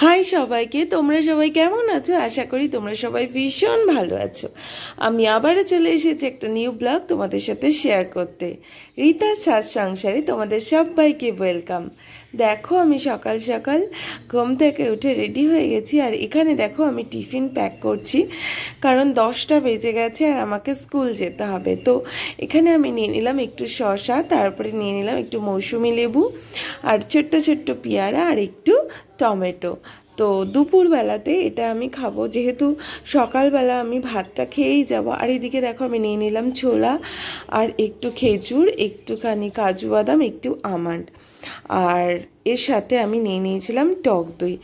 High সবাইকে, তোমরা সবাই কেমন আছো? আশা করি তোমরা সবাই ভীষণ ভালো আছো। আমি আবারও চলে এসেছি একটা নিউ ব্লগ তোমাদের সাথে শেয়ার করতে। রীতা সাজ সংসারে তোমাদের সবাইকে ওয়েলকাম। দেখো আমি সকাল সকাল ঘুম থেকে উঠে রেডি হয়ে গেছি, আর এখানে দেখো আমি টিফিন প্যাক করছি, কারণ 10টা বেজে গেছে আর আমাকে স্কুল যেতে হবে। তো এখানে আমি নিয়ে নিলাম একটু শসা, তারপরে নিয়ে নিলাম একটু মৌসুমি লেবু, আর ছোট্ট ছোট্ট পেয়ারা, আর একটু টমেটো। তো দুপুরবেলাতে এটা আমি খাবো, যেহেতু সকালবেলা আমি ভাতটা খেয়েই যাব। আর এদিকে দেখো আমি নিয়ে নিলাম ছোলা, আর একটু খেজুর, একটুখানি কাজু বাদাম, একটু আমন্ড, আর এর সাথে আমি নিয়ে নিয়েছিলাম টক দই।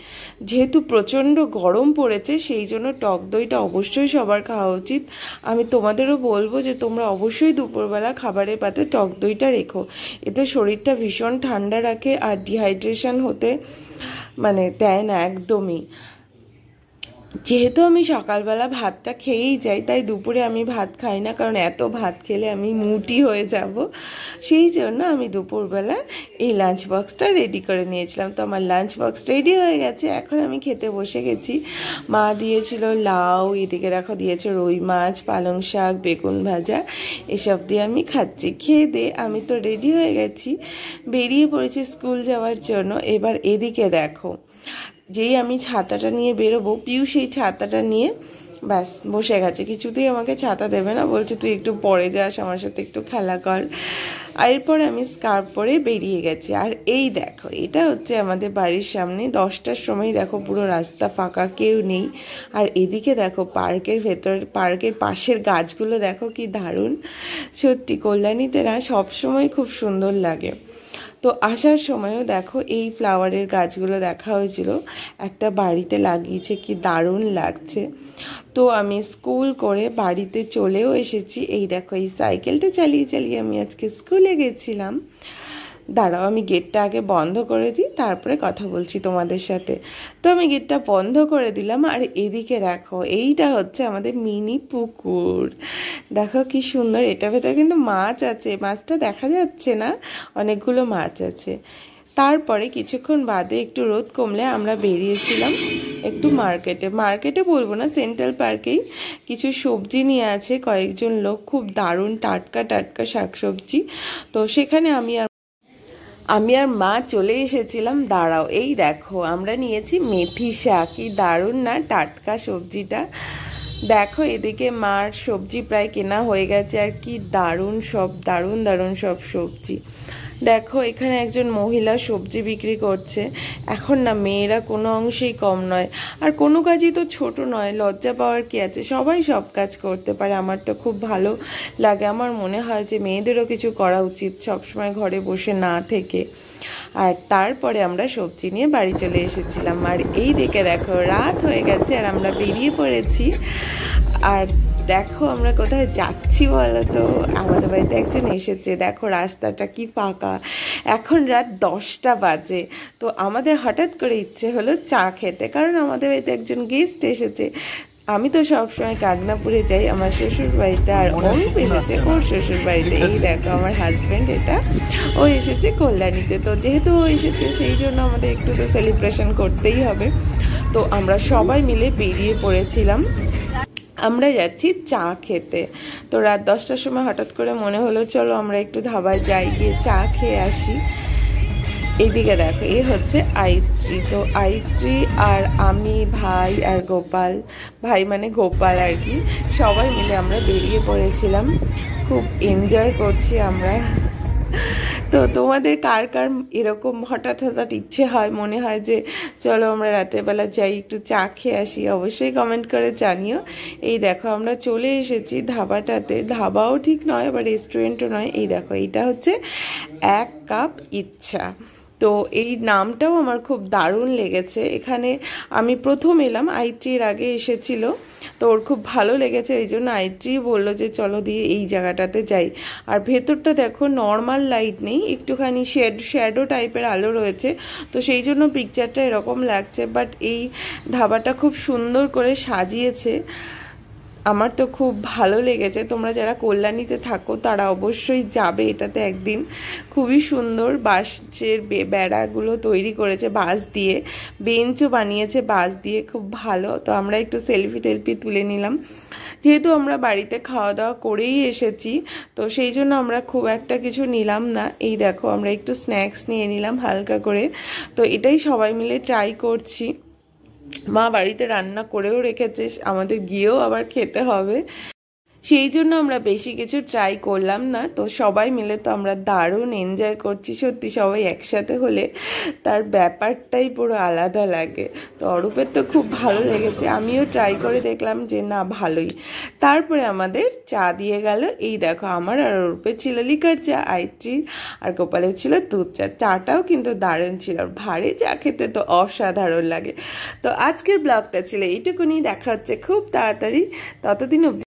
যেহেতু প্রচণ্ড গরম পড়েছে, সেই জন্য টক দইটা অবশ্যই সবার খাওয়া উচিত। আমি তোমাদেরও বলবো যে তোমরা অবশ্যই দুপুরবেলা খাবারের পাতে টক দইটা রেখো। এতে শরীরটা ভীষণ ঠান্ডা রাখে, আর ডিহাইড্রেশন হতে দেয় না একদমই। যেহেতু আমি সকালবেলা ভাতটা খেয়েই যাই, তাই দুপুরে আমি ভাত খাই না, কারণ এত ভাত খেলে আমি মোটি হয়ে যাব। সেই জন্য আমি দুপুরবেলা এই লাঞ্চ বক্সটা রেডি করে নিয়েছিলাম। তো আমার লাঞ্চ বক্স রেডি হয়ে গেছে, এখন আমি খেতে বসে গেছি। মা দিয়েছিল লাউ, এদিকে দেখো দিয়েছে রুই মাছ, পালং শাক, বেগুন ভাজা, এসব দিয়ে আমি খাচ্ছি। খেয়ে দিয়ে আমি তো রেডি হয়ে গেছি, বেরিয়ে পড়েছি স্কুল যাওয়ার জন্য। এবার এদিকে দেখো, যেই আমি ছাতাটা নিয়ে বেরোবো, পিউ সেই ছাতাটা নিয়ে ব্যাস বসে গেছে। কিছুতেই আমাকে ছাতা দেবে না, বলছে তুই একটু পরে যাস, আমার সাথে একটু খেলা কর। আর এরপরে আমি স্কার্ফ পরে বেরিয়ে গেছি। আর এই দেখো, এটা হচ্ছে আমাদের বাড়ির সামনে। 10টার সময় দেখো পুরো রাস্তা ফাঁকা, কেউ নেই। আর এদিকে দেখো পার্কের ভেতর, পার্কের পাশের গাছগুলো দেখো কি দারুণ। সত্যি কল্যাণীতে না সবসময় খুব সুন্দর লাগে। তো আসার সময়ও দেখো এই ফ্লাওয়ারের গাছগুলো দেখা হয়েছিল, একটা বাড়িতে লাগিয়েছে, কি দারুণ লাগছে। তো আমি স্কুল করে বাড়িতে চলেও এসেছি। এই দেখো এই সাইকেলটা চালিয়ে চালিয়ে আমি আজকে স্কুলে গেছিলাম। দাঁড়াও আমি গেটটা আগে বন্ধ করে দিই, তারপরে কথা বলছি তোমাদের সাথে। তো আমি গেটটা বন্ধ করে দিলাম, আর এদিকে দেখো এইটা হচ্ছে আমাদের মিনি পুকুর। দেখো কি সুন্দর, এটা ভেতরে কিন্তু মাছ আছে, মাছটা দেখা যাচ্ছে না, অনেকগুলো মাছ আছে। তারপরে কিছুক্ষণ বাদে একটু রোদ কমলে আমরা বেরিয়েছিলাম একটু মার্কেটে বলবো না, সেন্ট্রাল পার্কেই কিছু সবজি নিয়ে আছে কয়েকজন লোক, খুব দারুণ টাটকা টাটকা শাকসবজি। তো সেখানে আমি আর মা চলে এসেছিলাম। দাঁড়াও এই দেখো আমরা নিয়েছি মেথি শাক, কি দারুণ না টাটকা সবজিটা। দেখো এদিকে মার সবজি প্রায় কেনা হয়ে গেছে, আর কি দারুণ দারুণ সব সবজি। দেখো এখানে একজন মহিলা সবজি বিক্রি করছে। এখন না মেয়েরা কোনো অংশেই কম নয়, আর কোনো কাজই তো ছোট নয়, লজ্জা পাওয়ার কি আছে, সবাই সব কাজ করতে পারে। আমার তো খুব ভালো লাগে, আমার মনে হয় যে মেয়েদেরও কিছু করা উচিত, সবসময় ঘরে বসে না থেকে। আর তারপরে আমরা সবজি নিয়ে বাড়ি চলে এসেছিলাম। আর এই দিকে দেখো রাত হয়ে গেছে, আর আমরা বেরিয়ে পড়েছি। আর দেখো আমরা কোথায় যাচ্ছি বলো তো, আমাদের বাড়িতে একজন এসেছে। দেখো রাস্তাটা কি ফাঁকা, এখন রাত 10টা বাজে। তো আমাদের হঠাৎ করে ইচ্ছে হলো চা খেতে, কারণ আমাদের বাড়িতে একজন গেস্ট এসেছে। আমি তো সবসময় কাগনাপুরে যাই আমার শ্বশুর বাড়িতে, আর অনুপ এসেছে ওর শ্বশুর বাড়িতে। এই দেখো আমার হাজব্যান্ড, এটা ও এসেছে কল্যাণীতে। তো যেহেতু ও এসেছে, সেই জন্য আমাদের একটু তো সেলিব্রেশন করতেই হবে। তো আমরা সবাই মিলে বেরিয়ে পড়েছিলাম, আমরা যাচ্ছি চা খেতে। তো রাত 10টার সময় হঠাৎ করে মনে হলো চলো আমরা একটু ধাবায় যাই, গিয়ে চা খেয়ে আসি। এইদিকে দেখো এই হচ্ছে আইত্রি। তো আইত্রি আর আমি, ভাই আর গোপাল, ভাই মানে গোপাল আর কি, সবাই মিলে আমরা বেরিয়ে পড়েছিলাম। খুব এনজয় করছি আমরা। তো তোমাদের কার কার এরকম হঠাৎ ইচ্ছে হয়, মনে হয় যে চলো আমরা রাতের বেলা যাই একটু চা খেয়ে আসি, অবশ্যই কমেন্ট করে জানিও। এই দেখো আমরা চলে এসেছি ধাবাটাতে, ধাবাও ঠিক নয় আবার রেস্টুরেন্টও নয়। এই দেখো এইটা হচ্ছে 1 কাপ ইচ্ছা। তো এই নামটাও আমার খুব দারুণ লেগেছে। এখানে আমি প্রথম এলাম, আইত্রির আগে এসেছিল, তো ওর খুব ভালো লেগেছে, এই জন্য আইত্রি বললো যে চলো দিয়ে এই জায়গাটাতে যাই। আর ভেতরটা দেখো নর্মাল লাইট নেই, একটুখানি শ্যাডো টাইপের আলো রয়েছে, তো সেই জন্য পিকচারটা এরকম লাগছে। বাট এই ধাবাটা খুব সুন্দর করে সাজিয়েছে, আমার তো খুব ভালো লেগেছে। তোমরা যারা কল্যাণীতে থাকো তারা অবশ্যই যাবে এটাতে একদিন। খুবই সুন্দর বাঁশের বেড়াগুলো তৈরি করেছে বাঁশ দিয়ে, বেঞ্চও বানিয়েছে বাঁশ দিয়ে, খুব ভালো। তো আমরা একটু সেলফি টেলফি তুলে নিলাম। যেহেতু আমরা বাড়িতে খাওয়া দাওয়া করেই এসেছি, তো সেই জন্য আমরা খুব একটা কিছু নিলাম না। এই দেখো আমরা একটু স্ন্যাক্স নিয়ে নিলাম হালকা করে। তো এটাই সবাই মিলে ট্রাই করছি। মা বাড়িতে রান্না করেও রেখেছে, আমাদের গিয়েও আবার খেতে হবে, সেই জন্য আমরা বেশি কিছু ট্রাই করলাম না। তো সবাই মিলে তো আমরা দারুণ এনজয় করছি। সত্যি সবাই একসাথে হলে তার ব্যাপারটাই পুরো আলাদা লাগে। তো অরূপের তো খুব ভালো লেগেছে, আমিও ট্রাই করে দেখলাম যে না ভালোই। তারপরে আমাদের চা দিয়ে গেল। এই দেখো আমার আর অরূপের ছিল লিকার চা, আইত্রির আর গোপালের ছিল দুধ চা। চাটাও কিন্তু দারুণ ছিল, ভারী চা খেতে তো অসাধারণ লাগে। তো আজকের ব্লগটা ছিল এইটুকুনি, দেখা হচ্ছে খুব তাড়াতাড়ি, ততদিন